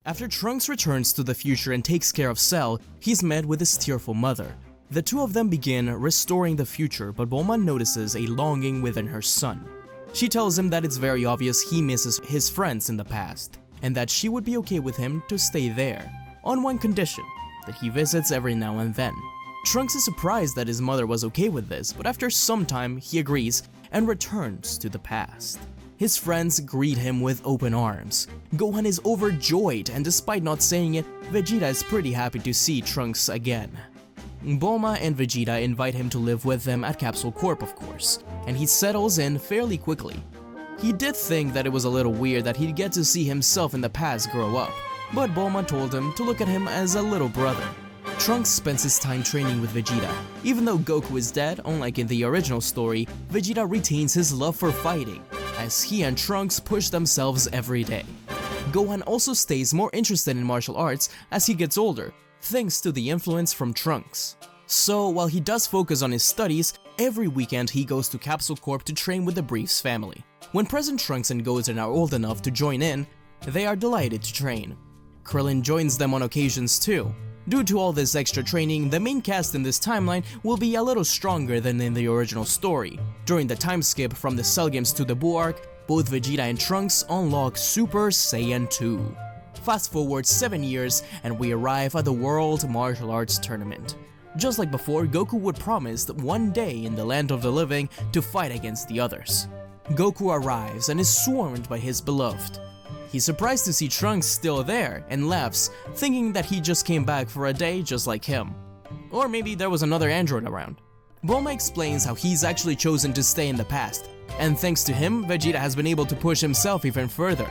After Trunks returns to the future and takes care of Cell, he's met with his tearful mother. The two of them begin restoring the future, but Bulma notices a longing within her son. She tells him that it's very obvious he misses his friends in the past, and that she would be okay with him to stay there, on one condition, that he visits every now and then. Trunks is surprised that his mother was okay with this, but after some time he agrees and returns to the past. His friends greet him with open arms. Gohan is overjoyed, and despite not saying it, Vegeta is pretty happy to see Trunks again. Bulma and Vegeta invite him to live with them at Capsule Corp, of course, and he settles in fairly quickly. He did think that it was a little weird that he'd get to see himself in the past grow up, but Bulma told him to look at him as a little brother. Trunks spends his time training with Vegeta. Even though Goku is dead, unlike in the original story, Vegeta retains his love for fighting, as he and Trunks push themselves every day. Gohan also stays more interested in martial arts as he gets older, thanks to the influence from Trunks. So while he does focus on his studies, every weekend he goes to Capsule Corp to train with the Briefs family. When present Trunks and Goten are old enough to join in, they are delighted to train. Krillin joins them on occasions too. Due to all this extra training, the main cast in this timeline will be a little stronger than in the original story. During the time skip from the Cell Games to the Buu arc, both Vegeta and Trunks unlock Super Saiyan 2. Fast forward 7 years and we arrive at the World Martial Arts Tournament. Just like before, Goku would promise one day in the land of the living to fight against the others. Goku arrives and is swarmed by his beloved. He's surprised to see Trunks still there and laughs, thinking that he just came back for a day just like him. Or maybe there was another android around. Bulma explains how he's actually chosen to stay in the past, and thanks to him, Vegeta has been able to push himself even further.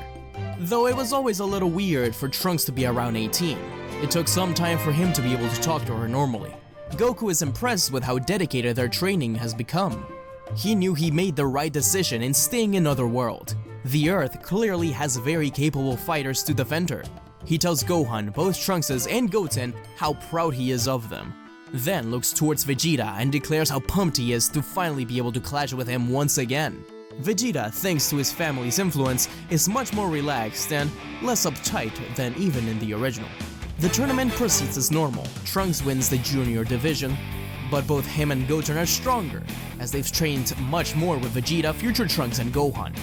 Though it was always a little weird for Trunks to be around 18. It took some time for him to be able to talk to her normally. Goku is impressed with how dedicated their training has become. He knew he made the right decision in staying in Otherworld. The Earth clearly has very capable fighters to defend her. He tells Gohan, both Trunks' and Goten, how proud he is of them. Then looks towards Vegeta and declares how pumped he is to finally be able to clash with him once again. Vegeta, thanks to his family's influence, is much more relaxed and less uptight than even in the original. The tournament proceeds as normal. Trunks wins the junior division, but both him and Goten are stronger, as they've trained much more with Vegeta, future Trunks, and Gohan.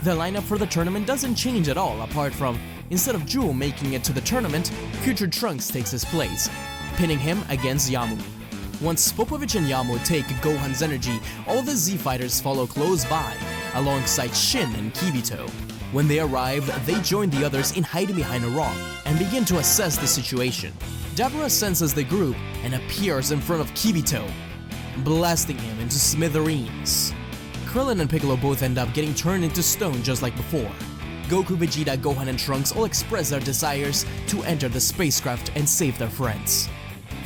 The lineup for the tournament doesn't change at all, apart from, instead of Jewel making it to the tournament, future Trunks takes his place, pinning him against Yamu. Once Popovich and Yamu take Gohan's energy, all the Z fighters follow close by, alongside Shin and Kibito. When they arrive, they join the others in hiding behind a rock, and begin to assess the situation. Dabura senses the group and appears in front of Kibito, blasting him into smithereens. Krillin and Piccolo both end up getting turned into stone just like before. Goku, Vegeta, Gohan, and Trunks all express their desires to enter the spacecraft and save their friends.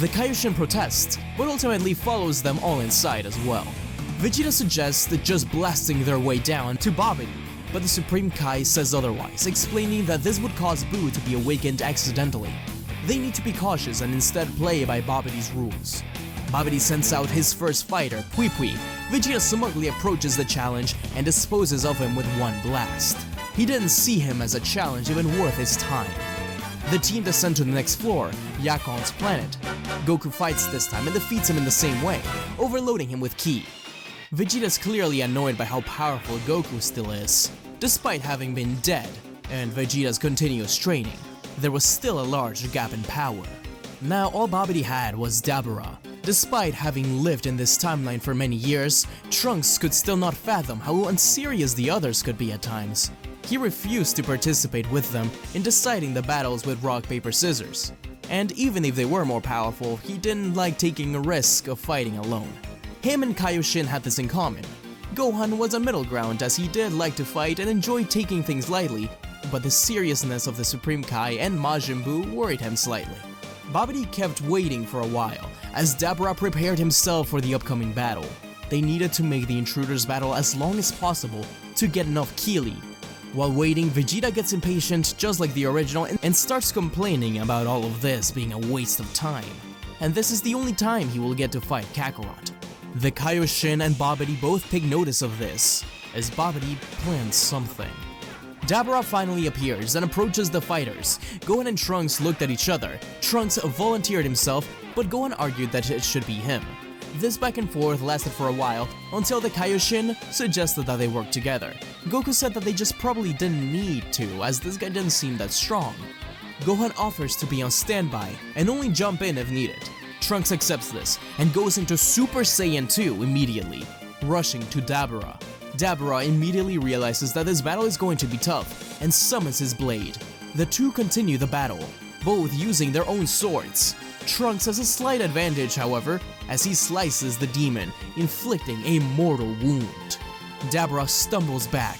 The Kaioshin protests, but ultimately follows them all inside as well. Vegeta suggests just blasting their way down to Babidi, but the Supreme Kai says otherwise, explaining that this would cause Buu to be awakened accidentally. They need to be cautious and instead play by Babidi's rules. Babidi sends out his first fighter, Pui Pui. Vegeta smugly approaches the challenge and disposes of him with one blast. He didn't see him as a challenge even worth his time. The team descend to the next floor, Yakon's planet. Goku fights this time and defeats him in the same way, overloading him with Ki. Vegeta's clearly annoyed by how powerful Goku still is. Despite having been dead, and Vegeta's continuous training, there was still a large gap in power. Now all Babidi had was Dabura. Despite having lived in this timeline for many years, Trunks could still not fathom how unserious the others could be at times. He refused to participate with them in deciding the battles with rock, paper, scissors. And even if they were more powerful, he didn't like taking a risk of fighting alone. Him and Kaioshin had this in common. Gohan was a middle ground as he did like to fight and enjoyed taking things lightly, but the seriousness of the Supreme Kai and Majin Buu worried him slightly. Babidi kept waiting for a while, as Dabura prepared himself for the upcoming battle. They needed to make the intruders battle as long as possible to get enough ki lead. While waiting, Vegeta gets impatient just like the original and starts complaining about all of this being a waste of time. And this is the only time he will get to fight Kakarot. The Kaioshin and Babidi both take notice of this, as Babidi plans something. Dabura finally appears and approaches the fighters. Gohan and Trunks looked at each other. Trunks volunteered himself, but Gohan argued that it should be him. This back and forth lasted for a while until the Kaioshin suggested that they work together. Goku said that they just probably didn't need to, as this guy didn't seem that strong. Gohan offers to be on standby and only jump in if needed. Trunks accepts this and goes into Super Saiyan 2 immediately, rushing to Dabura. Dabura immediately realizes that this battle is going to be tough and summons his blade. The two continue the battle, both using their own swords. Trunks has a slight advantage, however, as he slices the demon, inflicting a mortal wound. Dabura stumbles back,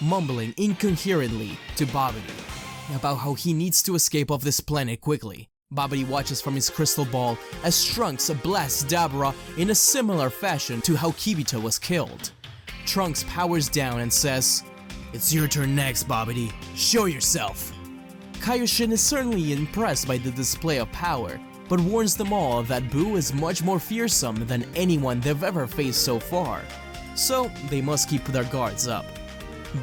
mumbling incoherently to Babidi about how he needs to escape off this planet quickly. Babidi watches from his crystal ball as Trunks blasts Dabura in a similar fashion to how Kibito was killed. Trunks powers down and says, "It's your turn next, Babidi. Show yourself." Kaioshin is certainly impressed by the display of power, but warns them all that Buu is much more fearsome than anyone they've ever faced so far. So they must keep their guards up.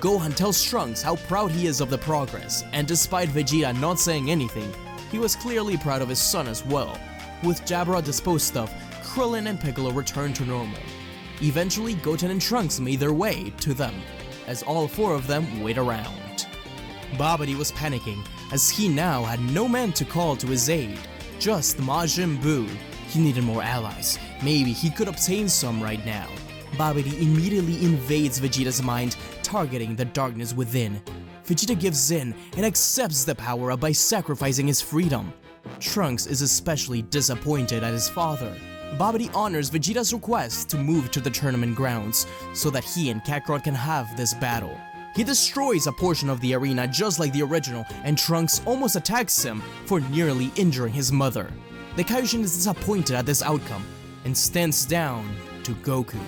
Gohan tells Trunks how proud he is of the progress, and despite Vegeta not saying anything, he was clearly proud of his son as well. With Dabura disposed of, Krillin and Piccolo returned to normal. Eventually, Goten and Trunks made their way to them, as all four of them wait around. Babidi was panicking, as he now had no man to call to his aid, just Majin Buu. He needed more allies. Maybe he could obtain some right now. Babidi immediately invades Vegeta's mind, targeting the darkness within. Vegeta gives in and accepts the power-up by sacrificing his freedom. Trunks is especially disappointed at his father. Babidi honors Vegeta's request to move to the tournament grounds so that he and Kakarot can have this battle. He destroys a portion of the arena just like the original, and Trunks almost attacks him for nearly injuring his mother. The Kaioshin is disappointed at this outcome and stands down to Goku.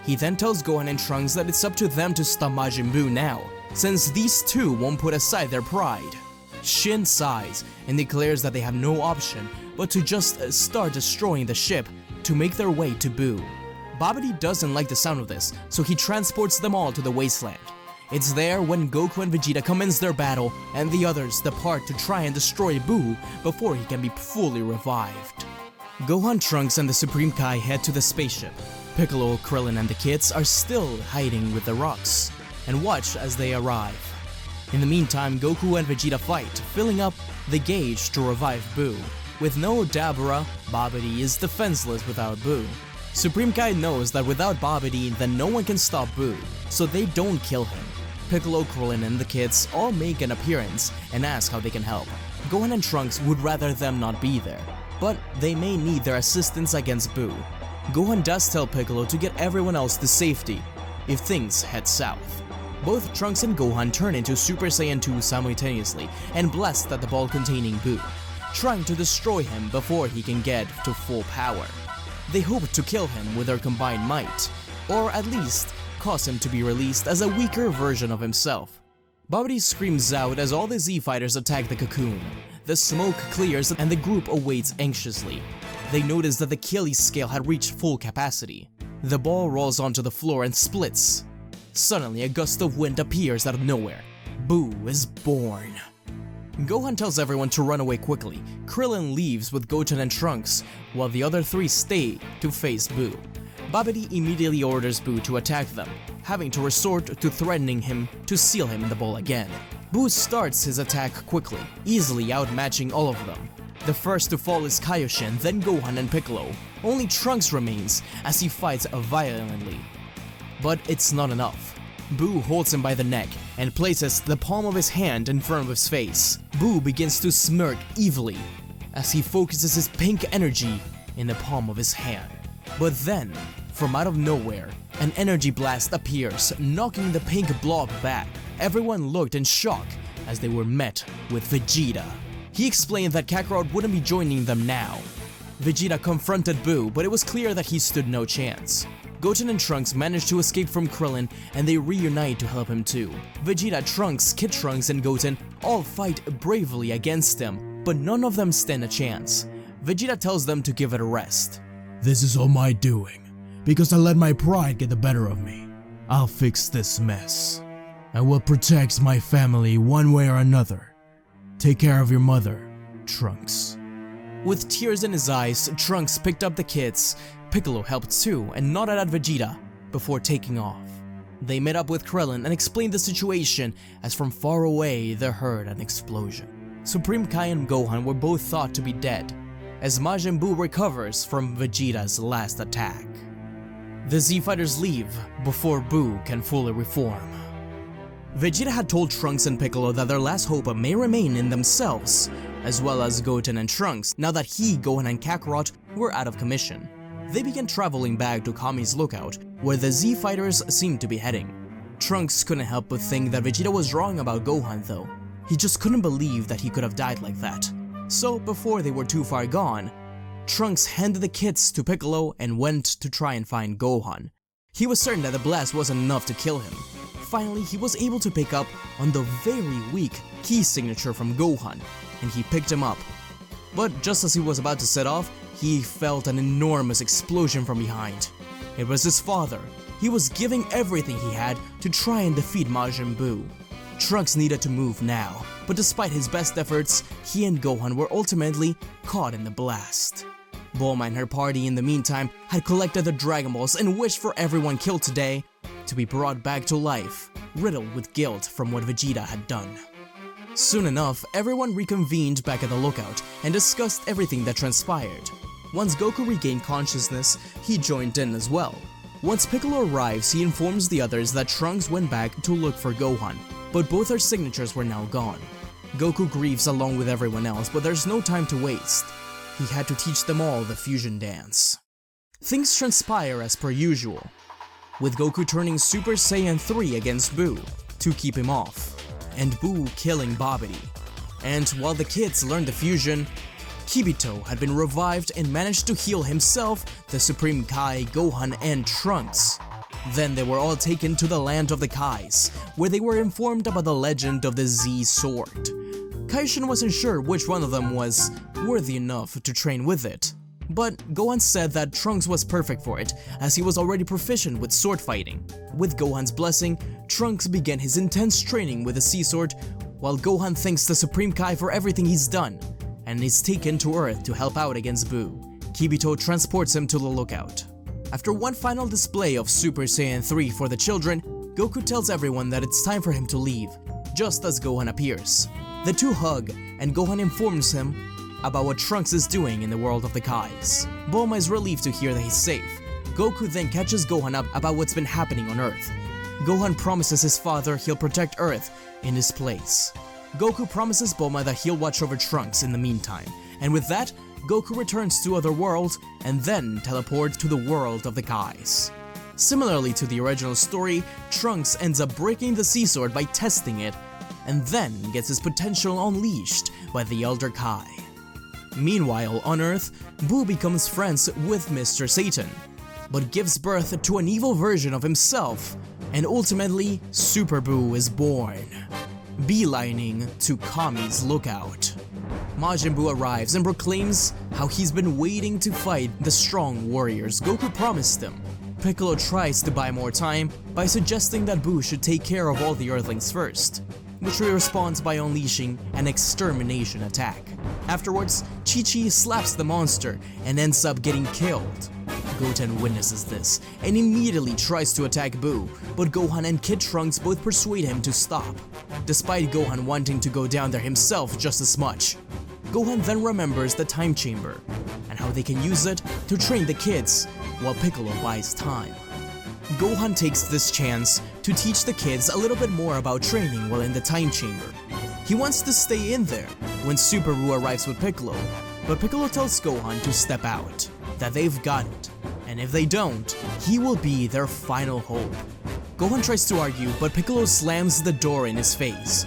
He then tells Gohan and Trunks that it's up to them to stop Majin Buu now, since these two won't put aside their pride. Shin sighs and declares that they have no option but to just start destroying the ship to make their way to Buu. Babidi doesn't like the sound of this, so he transports them all to the wasteland. It's there when Goku and Vegeta commence their battle and the others depart to try and destroy Buu before he can be fully revived. Gohan, Trunks, and the Supreme Kai head to the spaceship. Piccolo, Krillin, and the kids are still hiding with the rocks and watch as they arrive. In the meantime, Goku and Vegeta fight, filling up the gauge to revive Buu. With no Dabura, Babidi is defenseless without Buu. Supreme Kai knows that without Babidi, then no one can stop Buu, so they don't kill him. Piccolo, Krillin, and the kids all make an appearance and ask how they can help. Gohan and Trunks would rather them not be there, but they may need their assistance against Buu. Gohan does tell Piccolo to get everyone else to safety if things head south. Both Trunks and Gohan turn into Super Saiyan 2 simultaneously and blast at the ball containing Buu, trying to destroy him before he can get to full power. They hope to kill him with their combined might, or at least cause him to be released as a weaker version of himself. Babidi screams out as all the Z-fighters attack the cocoon. The smoke clears and the group awaits anxiously. They notice that the Achilles scale had reached full capacity. The ball rolls onto the floor and splits. Suddenly, a gust of wind appears out of nowhere. Buu is born. Gohan tells everyone to run away quickly. Krillin leaves with Goten and Trunks, while the other three stay to face Buu. Babidi immediately orders Buu to attack them, having to resort to threatening him to seal him in the ball again. Buu starts his attack quickly, easily outmatching all of them. The first to fall is Kaioshin, then Gohan and Piccolo. Only Trunks remains as he fights violently. But it's not enough. Buu holds him by the neck and places the palm of his hand in front of his face. Buu begins to smirk evilly as he focuses his pink energy in the palm of his hand. But then, from out of nowhere, an energy blast appears, knocking the pink blob back. Everyone looked in shock as they were met with Vegeta. He explained that Kakarot wouldn't be joining them now. Vegeta confronted Buu, but it was clear that he stood no chance. Goten and Trunks manage to escape from Krillin, and they reunite to help him too. Vegeta, Trunks, Kid Trunks, and Goten all fight bravely against him, but none of them stand a chance. Vegeta tells them to give it a rest. This is all my doing, because I let my pride get the better of me. I'll fix this mess. I will protect my family one way or another. Take care of your mother, Trunks. With tears in his eyes, Trunks picked up the kids. Piccolo helped too and nodded at Vegeta before taking off. They met up with Krillin and explained the situation as from far away they heard an explosion. Supreme Kai and Gohan were both thought to be dead as Majin Buu recovers from Vegeta's last attack. The Z-Fighters leave before Buu can fully reform. Vegeta had told Trunks and Piccolo that their last hope may remain in themselves, as well as Goten and Trunks, now that he, Gohan, and Kakarot were out of commission. They began traveling back to Kami's lookout, where the Z-Fighters seemed to be heading. Trunks couldn't help but think that Vegeta was wrong about Gohan though. He just couldn't believe that he could have died like that. So before they were too far gone, Trunks handed the kits to Piccolo and went to try and find Gohan. He was certain that the blast wasn't enough to kill him. Finally, he was able to pick up on the very weak key signature from Gohan, and he picked him up. But just as he was about to set off, he felt an enormous explosion from behind. It was his father. He was giving everything he had to try and defeat Majin Buu. Trunks needed to move now, but despite his best efforts, he and Gohan were ultimately caught in the blast. Bulma and her party in the meantime had collected the Dragon Balls and wished for everyone killed today to be brought back to life, riddled with guilt from what Vegeta had done. Soon enough, everyone reconvened back at the lookout and discussed everything that transpired. Once Goku regained consciousness, he joined in as well. Once Piccolo arrives, he informs the others that Trunks went back to look for Gohan, but both their signatures were now gone. Goku grieves along with everyone else, but there's no time to waste. He had to teach them all the fusion dance. Things transpire as per usual, with Goku turning Super Saiyan 3 against Buu to keep him off, and Buu killing Babidi. And while the kids learned the fusion, Kibito had been revived and managed to heal himself, the Supreme Kai, Gohan, and Trunks. Then they were all taken to the land of the Kais, where they were informed about the legend of the Z-Sword. Kaishin wasn't sure which one of them was worthy enough to train with it, but Gohan said that Trunks was perfect for it, as he was already proficient with sword fighting. With Gohan's blessing, Trunks began his intense training with the C-Sword, while Gohan thanks the Supreme Kai for everything he's done, and is taken to Earth to help out against Buu. Kibito transports him to the lookout. After one final display of Super Saiyan 3 for the children, Goku tells everyone that it's time for him to leave, just as Gohan appears. The two hug, and Gohan informs him about what Trunks is doing in the world of the Kais. Bulma is relieved to hear that he's safe. Goku then catches Gohan up about what's been happening on Earth. Gohan promises his father he'll protect Earth in his place. Goku promises Bulma that he'll watch over Trunks in the meantime, and with that, Goku returns to other worlds and then teleports to the world of the Kais. Similarly to the original story, Trunks ends up breaking the C-Sword by testing it, and then gets his potential unleashed by the Elder Kai. Meanwhile, on Earth, Buu becomes friends with Mr. Satan, but gives birth to an evil version of himself, and ultimately, Super Buu is born, beelining to Kami's lookout. Majin Buu arrives and proclaims how he's been waiting to fight the strong warriors Goku promised him. Piccolo tries to buy more time by suggesting that Buu should take care of all the Earthlings first, which he responds by unleashing an extermination attack. Afterwards, Chi-Chi slaps the monster and ends up getting killed. Goten witnesses this and immediately tries to attack Buu, but Gohan and Kid Trunks both persuade him to stop, despite Gohan wanting to go down there himself just as much. Gohan then remembers the time chamber and how they can use it to train the kids while Piccolo buys time. Gohan takes this chance to teach the kids a little bit more about training while in the time chamber. He wants to stay in there when Super Buu arrives with Piccolo, but Piccolo tells Gohan to step out, that they've got it, and if they don't, he will be their final hope. Gohan tries to argue, but Piccolo slams the door in his face.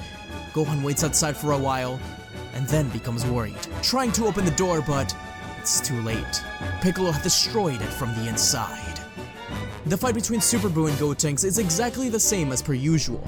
Gohan waits outside for a while, and then becomes worried, trying to open the door, but it's too late. Piccolo had destroyed it from the inside. The fight between Super Buu and Gotenks is exactly the same as per usual.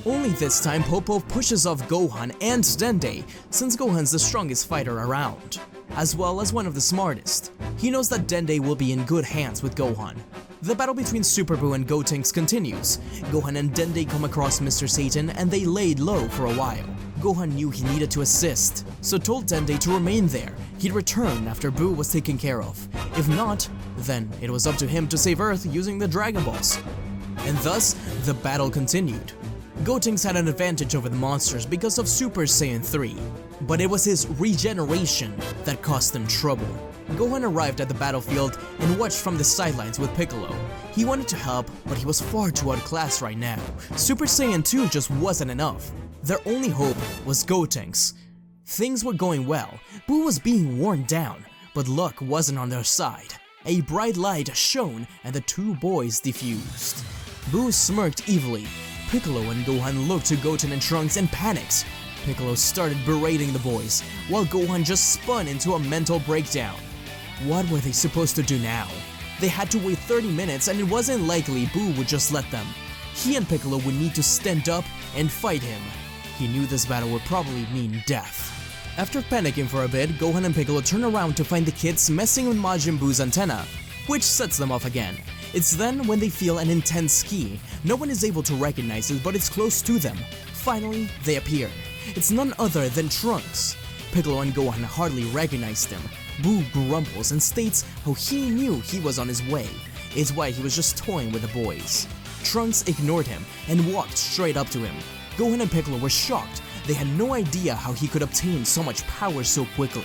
Only this time Popov pushes off Gohan and Dende, since Gohan's the strongest fighter around, as well as one of the smartest. He knows that Dende will be in good hands with Gohan. The battle between Super Buu and Gotenks continues. Gohan and Dende come across Mr. Satan and they laid low for a while. Gohan knew he needed to assist, so told Dende to remain there. He'd return after Buu was taken care of. If not, then it was up to him to save Earth using the Dragon Balls. And thus, the battle continued. Gotenks had an advantage over the monsters because of Super Saiyan 3, but it was his regeneration that caused him trouble. Gohan arrived at the battlefield and watched from the sidelines with Piccolo. He wanted to help, but he was far too outclassed right now. Super Saiyan 2 just wasn't enough. Their only hope was Gotenks. Things were going well. Buu was being worn down, but luck wasn't on their side. A bright light shone and the two boys defused. Buu smirked evilly. Piccolo and Gohan looked to Goten and Trunks and panicked. Piccolo started berating the boys, while Gohan just spun into a mental breakdown. What were they supposed to do now? They had to wait 30 minutes and it wasn't likely Buu would just let them. He and Piccolo would need to stand up and fight him. He knew this battle would probably mean death. After panicking for a bit, Gohan and Piccolo turn around to find the kids messing with Majin Buu's antenna, which sets them off again. It's then when they feel an intense ki. No one is able to recognize it, but it's close to them. Finally, they appear. It's none other than Trunks. Piccolo and Gohan hardly recognized him. Buu grumbles and states how he knew he was on his way. It's why he was just toying with the boys. Trunks ignored him and walked straight up to him. Gohan and Piccolo were shocked. They had no idea how he could obtain so much power so quickly.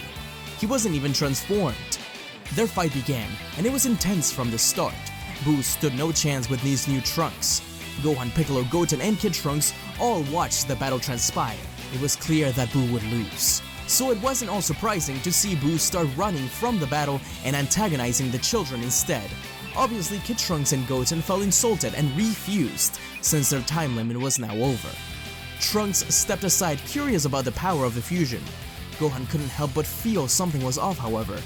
He wasn't even transformed. Their fight began, and it was intense from the start. Buu stood no chance with these new Trunks. Gohan, Piccolo, Goten, and Kid Trunks all watched the battle transpire. It was clear that Buu would lose. So it wasn't all surprising to see Buu start running from the battle and antagonizing the children instead. Obviously, Kid Trunks and Goten felt insulted and refused, since their time limit was now over. Trunks stepped aside, curious about the power of the fusion. Gohan couldn't help but feel something was off, however.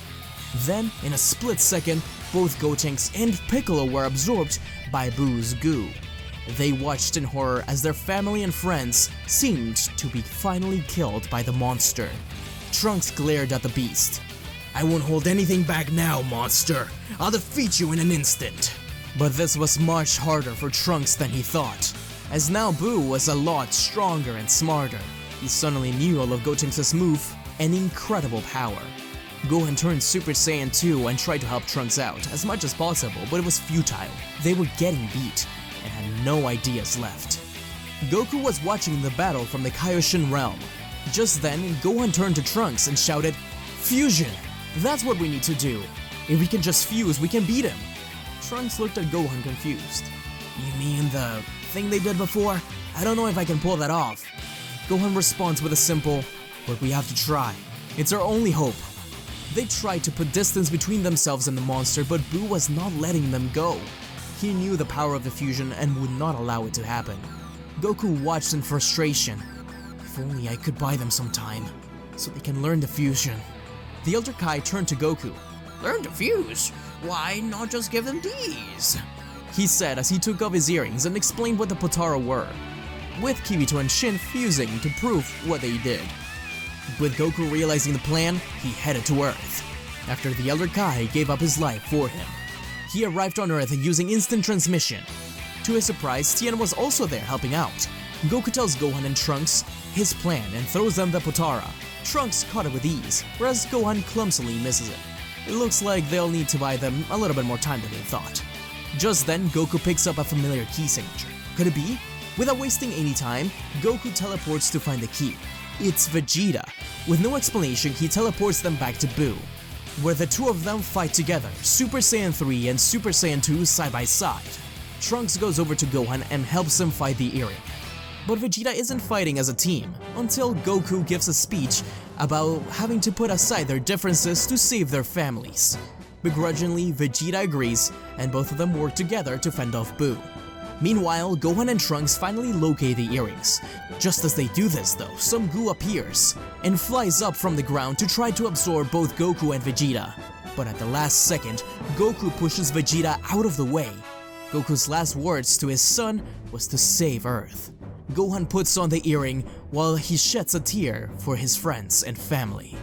Then, in a split second, both Gotenks and Piccolo were absorbed by Buu's goo. They watched in horror as their family and friends seemed to be finally killed by the monster. Trunks glared at the beast. "I won't hold anything back now, monster. I'll defeat you in an instant." But this was much harder for Trunks than he thought, as now Buu was a lot stronger and smarter. He suddenly knew all of Gotenks' move and incredible power. Gohan turned Super Saiyan 2 and tried to help Trunks out as much as possible, but it was futile. They were getting beat and had no ideas left. Goku was watching the battle from the Kaioshin realm. Just then, Gohan turned to Trunks and shouted, "Fusion! That's what we need to do. If we can just fuse, we can beat him." Trunks looked at Gohan confused. "You mean the thing they did before? I don't know if I can pull that off." Gohan responds with a simple, "But we have to try. It's our only hope." They tried to put distance between themselves and the monster, but Buu was not letting them go. He knew the power of the fusion and would not allow it to happen. Goku watched in frustration. "If only I could buy them some time, so they can learn the fusion." The Elder Kai turned to Goku. "Learn to fuse? Why not just give them these?" he said as he took off his earrings and explained what the Potara were, with Kibito and Shin fusing to prove what they did. With Goku realizing the plan, he headed to Earth, after the Elder Kai gave up his life for him. He arrived on Earth using instant transmission. To his surprise, Tien was also there helping out. Goku tells Gohan and Trunks his plan and throws them the Potara. Trunks caught it with ease, whereas Gohan clumsily misses it. It looks like they'll need to buy them a little bit more time than they thought. Just then, Goku picks up a familiar key signature. Could it be? Without wasting any time, Goku teleports to find the key. It's Vegeta. With no explanation, he teleports them back to Buu, where the two of them fight together, Super Saiyan 3 and Super Saiyan 2 side by side. Trunks goes over to Gohan and helps him fight the earring. But Vegeta isn't fighting as a team, until Goku gives a speech about having to put aside their differences to save their families. Begrudgingly, Vegeta agrees, and both of them work together to fend off Buu. Meanwhile, Gohan and Trunks finally locate the earrings. Just as they do this though, some goo appears and flies up from the ground to try to absorb both Goku and Vegeta. But at the last second, Goku pushes Vegeta out of the way. Goku's last words to his son was to save Earth. Gohan puts on the earring while he sheds a tear for his friends and family.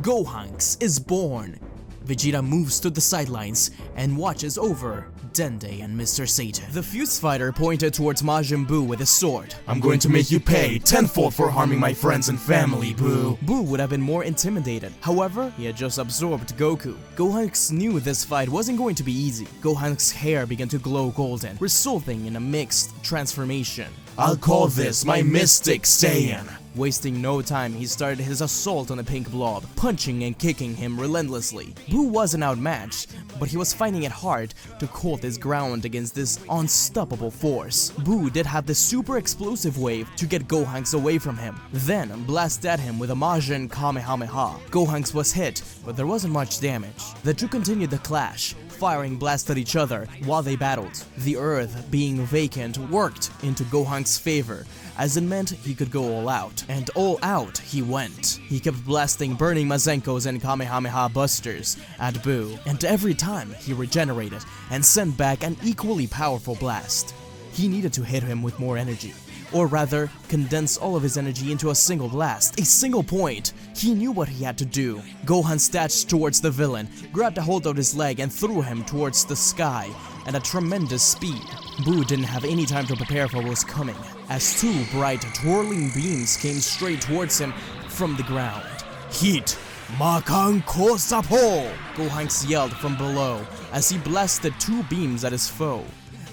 Gohanks is born. Vegeta moves to the sidelines and watches over Dende and Mr. Satan. The fuse fighter pointed towards Majin Buu with his sword. "I'm going to make you pay tenfold for harming my friends and family, Buu." Buu would have been more intimidated. However, he had just absorbed Goku. Gohan knew this fight wasn't going to be easy. Gohan's hair began to glow golden, resulting in a mixed transformation. "I'll call this my Mystic Saiyan." Wasting no time, he started his assault on the pink blob, punching and kicking him relentlessly. Buu wasn't outmatched, but he was finding it hard to hold his ground against this unstoppable force. Buu did have the super explosive wave to get Gohanks away from him, then blast at him with a Majin Kamehameha. Gohanks was hit, but there wasn't much damage. The two continued the clash, firing blasts at each other while they battled. The earth being vacant worked into Gohan's favor, as it meant he could go all out. And all out he went. He kept blasting burning Mazenkos and Kamehameha busters at Buu, and every time he regenerated and sent back an equally powerful blast. He needed to hit him with more energy, or rather, condense all of his energy into a single blast, a single point. He knew what he had to do. Gohan snatched towards the villain, grabbed a hold of his leg and threw him towards the sky at a tremendous speed. Buu didn't have any time to prepare for what was coming, as two bright, twirling beams came straight towards him from the ground. "Heat! Makan Kosapo!" Gohanks yelled from below as he blasted two beams at his foe.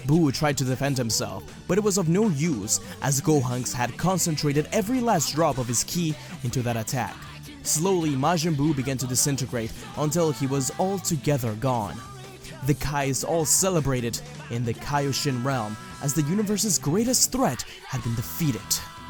Buu tried to defend himself, but it was of no use as Gohanks had concentrated every last drop of his ki into that attack. Slowly, Majin Buu began to disintegrate until he was altogether gone. The Kais all celebrated in the Kaioshin realm as the universe's greatest threat had been defeated.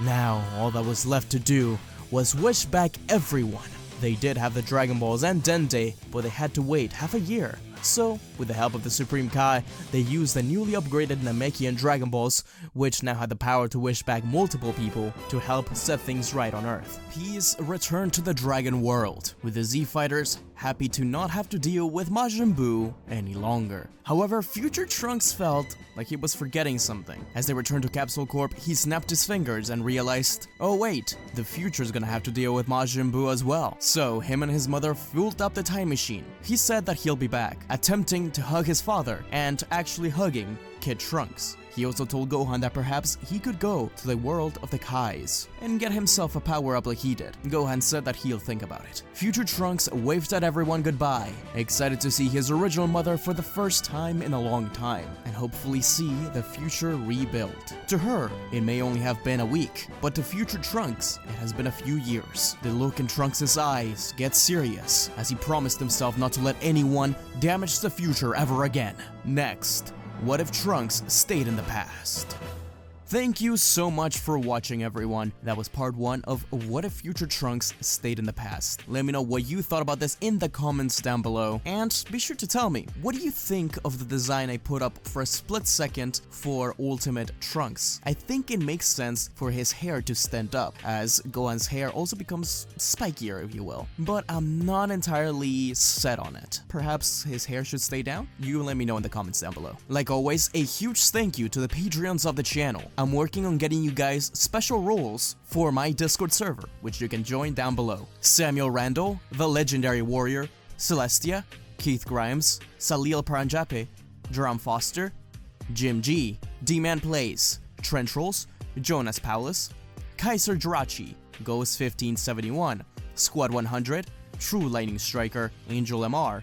Now, all that was left to do was wish back everyone. They did have the Dragon Balls and Dende, but they had to wait half a year. So, with the help of the Supreme Kai, they used the newly upgraded Namekian Dragon Balls, which now had the power to wish back multiple people to help set things right on Earth. Peace returned to the Dragon World, with the Z Fighters happy to not have to deal with Majin Buu any longer. However, Future Trunks felt like he was forgetting something. As they returned to Capsule Corp, he snapped his fingers and realized, oh wait, the future's gonna have to deal with Majin Buu as well. So, him and his mother fueled up the time machine. He said that he'll be back, attempting to hug his father, and actually hugging Kid Trunks. He also told Gohan that perhaps he could go to the world of the Kais and get himself a power-up like he did. Gohan said that he'll think about it. Future Trunks waved at everyone goodbye, excited to see his original mother for the first time in a long time, and hopefully see the future rebuilt. To her, it may only have been a week, but to Future Trunks, it has been a few years. The look in Trunks' eyes gets serious, as he promised himself not to let anyone damage the future ever again. Next, what if Trunks stayed in the past? Thank you so much for watching, everyone. That was part 1 of What If Future Trunks Stayed in the Past. Let me know what you thought about this in the comments down below, and be sure to tell me, what do you think of the design I put up for a split second for Ultimate Trunks? I think it makes sense for his hair to stand up, as Gohan's hair also becomes spikier, if you will. But I'm not entirely set on it. Perhaps his hair should stay down? You let me know in the comments down below. Like always, a huge thank you to the Patreons of the channel. I'm working on getting you guys special roles for my Discord server, which you can join down below. Samuel Randall, the Legendary Warrior, Celestia, Keith Grimes, Salil Paranjape, Jerome Foster, Jim G, D-Man Plays, Trentrolls, Jonas Paulus, Kaiser Jirachi, Ghost 1571, Squad 100, True Lightning Striker, Angel MR,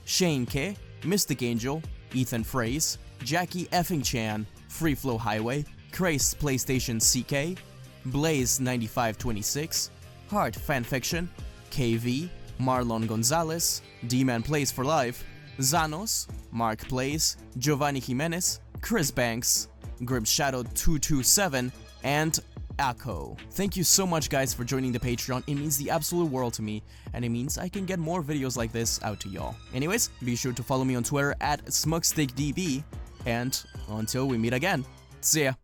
Shane K, Mystic Angel, Ethan Phrase, Jackie Effing Chan, Free Flow Highway, Crazed PlayStation CK, Blaze 9526, Heart Fanfiction, KV, Marlon Gonzalez, D-Man Plays for Life, Zanos, Mark Plays, Giovanni Jimenez, Chris Banks, Grim Shadow 227, and Akko. Thank you so much, guys, for joining the Patreon. It means the absolute world to me, and it means I can get more videos like this out to y'all. Anyways, be sure to follow me on Twitter at SmugStickDB, and until we meet again, see ya!